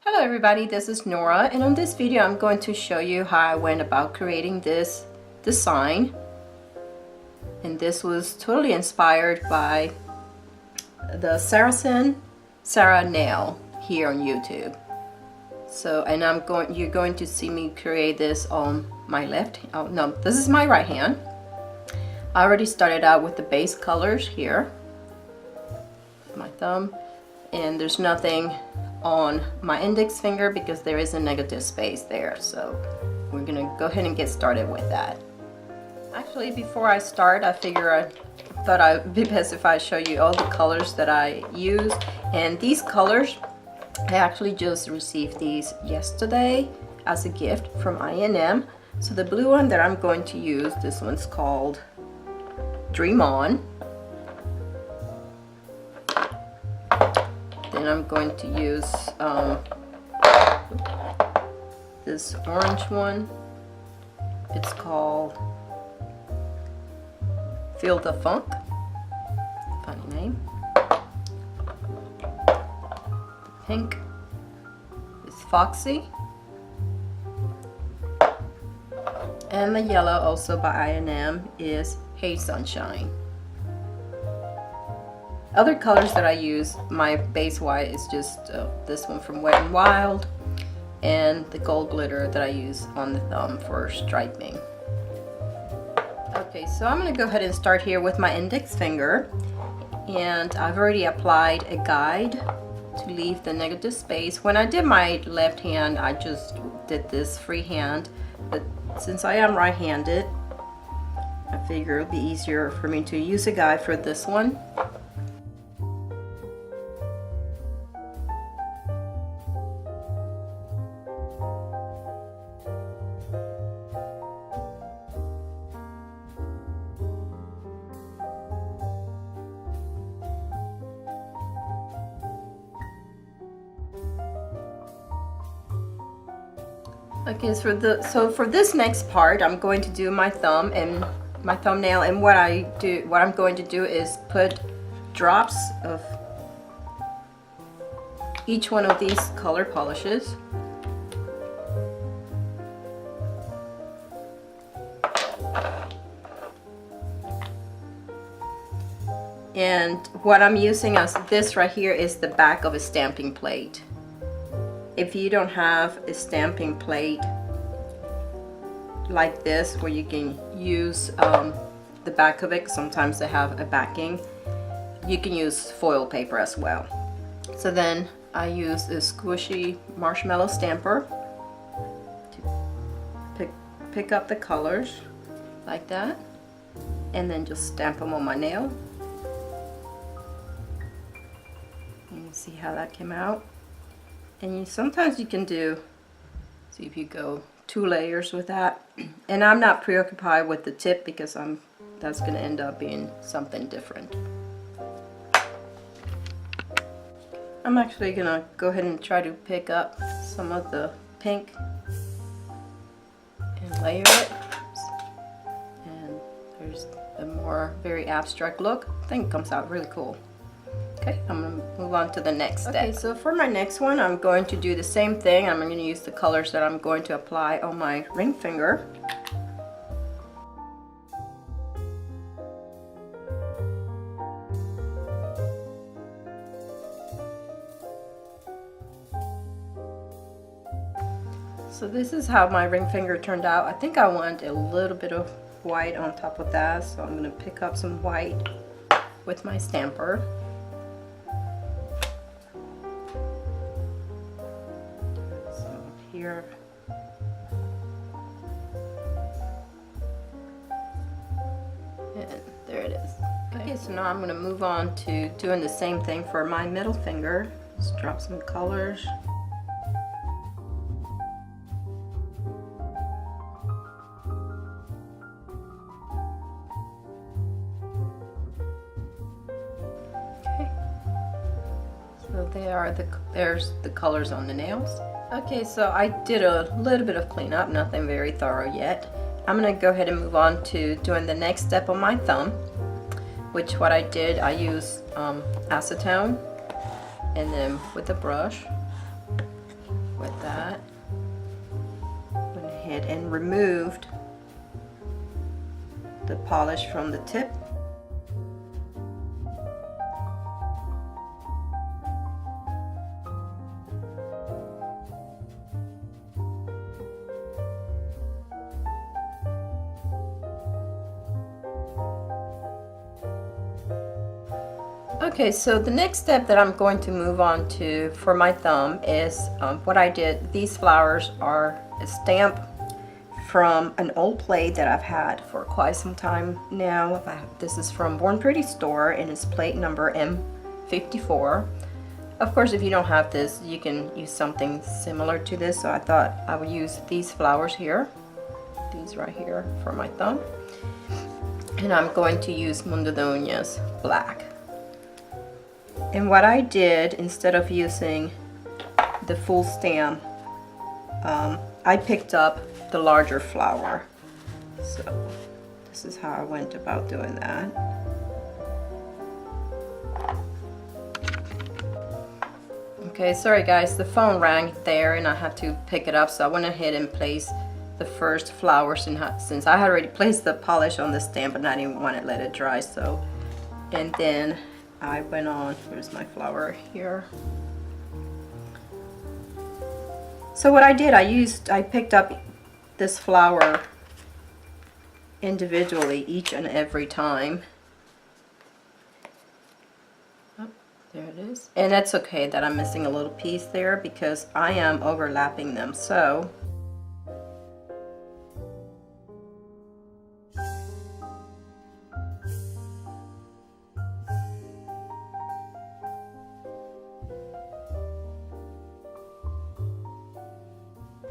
Hello everybody, this is Nora, and on this video I'm going to show you how I went about creating this design. And this was totally inspired by the Saracen Sara nail here on YouTube. So, and you're going to see me create this on my left, oh no, this is my right hand. I already started out with the base colors here, my thumb, and there's nothing on my index finger because there is a negative space there, so we're gonna go ahead and get started with that. Actually, before I start, I thought it would be best if I show you all the colors that I use. And these colors, I actually just received these yesterday as a gift from I&M. So the blue one that I'm going to use, this one's called Dream On. Then I'm going to use this orange one. It's called Feel the Funk. Funny name. The pink is Foxy. And the yellow, also by I&M, is Hey Sunshine. Other colors that I use, my base white is just this one from Wet n Wild, and the gold glitter that I use on the thumb for striping. Okay, so I'm going to go ahead and start here with my index finger, and I've already applied a guide to leave the negative space. When I did my left hand, I just did this freehand, but since I am right-handed, I figure it'll be easier for me to use a guide for this one. Okay, so for this next part, I'm going to do my thumb and my thumbnail, and what I'm going to do is put drops of each one of these color polishes. And what I'm using as this right here is the back of a stamping plate. If you don't have a stamping plate like this where you can use the back of it, sometimes they have a backing, you can use foil paper as well. So then I use a squishy marshmallow stamper to pick up the colors like that, and then just stamp them on my nail. You can see how that came out. And sometimes you can do, see if you go 2 layers with that. And I'm not preoccupied with the tip because that's going to end up being something different. I'm actually going to go ahead and try to pick up some of the pink and layer it. And there's a more very abstract look. I think it comes out really cool. Okay, I'm going to move on to the next step. Okay, so for my next one, I'm going to do the same thing. I'm going to use the colors that I'm going to apply on my ring finger. So this is how my ring finger turned out. I think I want a little bit of white on top of that, so I'm going to pick up some white with my stamper. Here. And there it is. Okay, so now I'm going to move on to doing the same thing for my middle finger. Just drop some colors. Okay. So there's the colors on the nails. Okay, so I did a little bit of cleanup, nothing very thorough yet. I'm going to go ahead and move on to doing the next step on my thumb, which what I did, I used acetone, and then with a brush, with that. Went ahead and removed the polish from the tip. Okay, so the next step that I'm going to move on to for my thumb is what I did. These flowers are a stamp from an old plate that I've had for quite some time now. This is from Born Pretty store and it's plate number M54. Of course, if you don't have this, you can use something similar to this, so I thought I would use these flowers here, these right here, for my thumb. And I'm going to use Mundodonia's black. And what I did, instead of using the full stem, I picked up the larger flower. So this is how I went about doing that. Okay, sorry guys, the phone rang there and I had to pick it up, so I went ahead and placed the first flower since I had already placed the polish on the stamp and I didn't want to let it dry. So, and then I went on, here's my flower here. So what I did, I picked up this flower individually each and every time. Oh, there it is. And that's okay that I'm missing a little piece there because I am overlapping them. So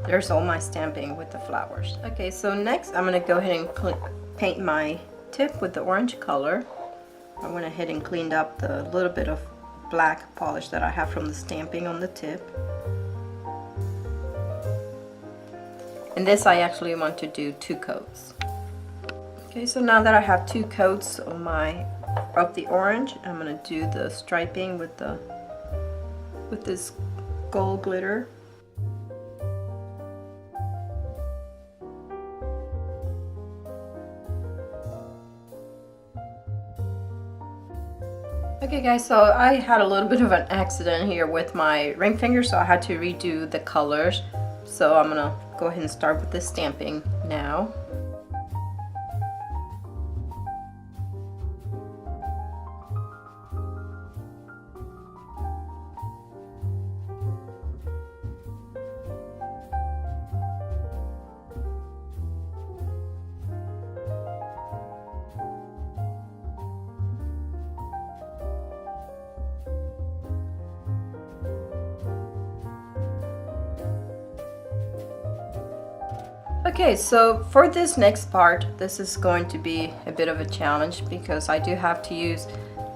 there's all my stamping with the flowers. Okay, so next I'm going to go ahead and paint my tip with the orange color. I went ahead and cleaned up the little bit of black polish that I have from the stamping on the tip. And this I actually want to do 2 coats. Okay, so now that I have 2 coats of the orange, I'm going to do the striping with this gold glitter. Okay guys, so I had a little bit of an accident here with my ring finger, so I had to redo the colors. So I'm gonna go ahead and start with the stamping now. Okay, so for this next part, this is going to be a bit of a challenge because I do have to use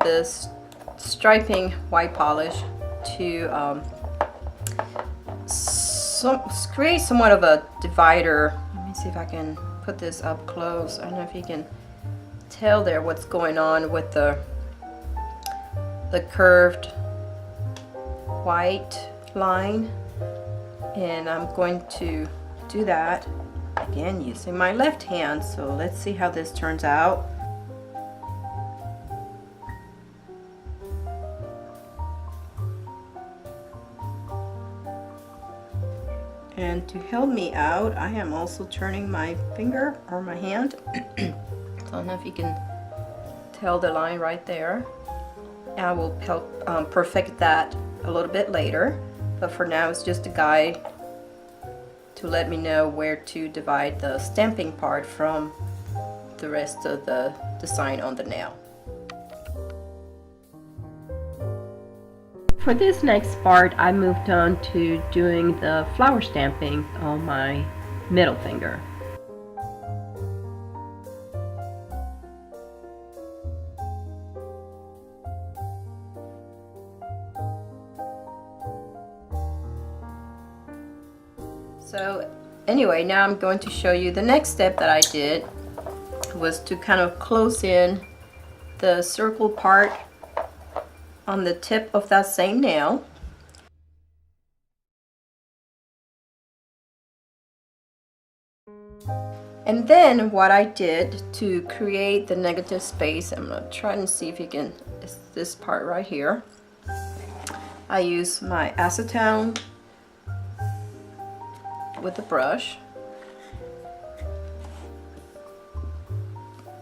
this striping white polish to create somewhat of a divider. Let me see if I can put this up close. I don't know if you can tell there what's going on with the curved white line, and I'm going to do that again using my left hand. So let's see how this turns out. And to help me out, I am also turning my finger or my hand. I don't know if you can tell the line right there. I will help perfect that a little bit later, but for now it's just a guide to let me know where to divide the stamping part from the rest of the design on the nail. For this next part, I moved on to doing the flower stamping on my middle finger. So anyway, now I'm going to show you the next step that I did was to kind of close in the circle part on the tip of that same nail. And then what I did to create the negative space, I'm gonna try and see if you can, it's this part right here. I use my acetone with the brush.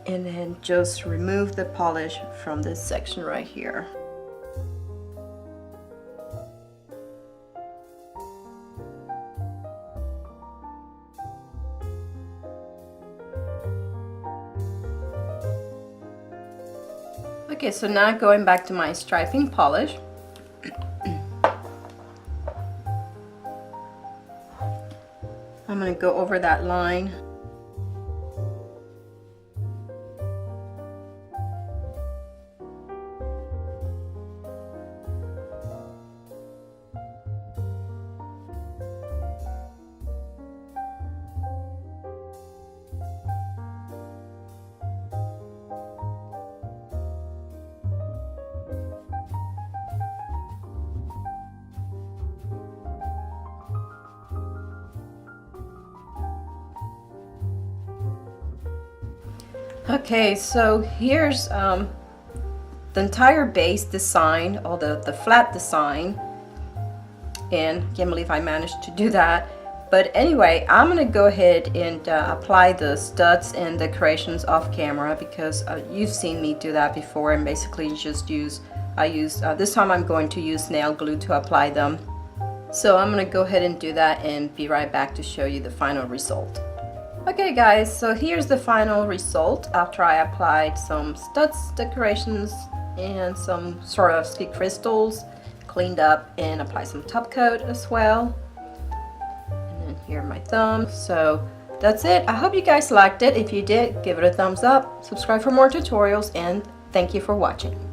And then just remove the polish from this section right here. Okay, so now going back to my striping polish. I'm going to go over that line. Okay, so here's the entire base design, or the flat design, and I can't believe I managed to do that. But anyway, I'm gonna go ahead and apply the studs and decorations off camera, because you've seen me do that before, and basically just this time I'm going to use nail glue to apply them. So I'm gonna go ahead and do that and be right back to show you the final result. Okay guys, so here's the final result after I applied some studs decorations and some sort of stick crystals, cleaned up and applied some top coat as well. And then here are my thumbs. So that's it. I hope you guys liked it. If you did, give it a thumbs up, subscribe for more tutorials, and thank you for watching.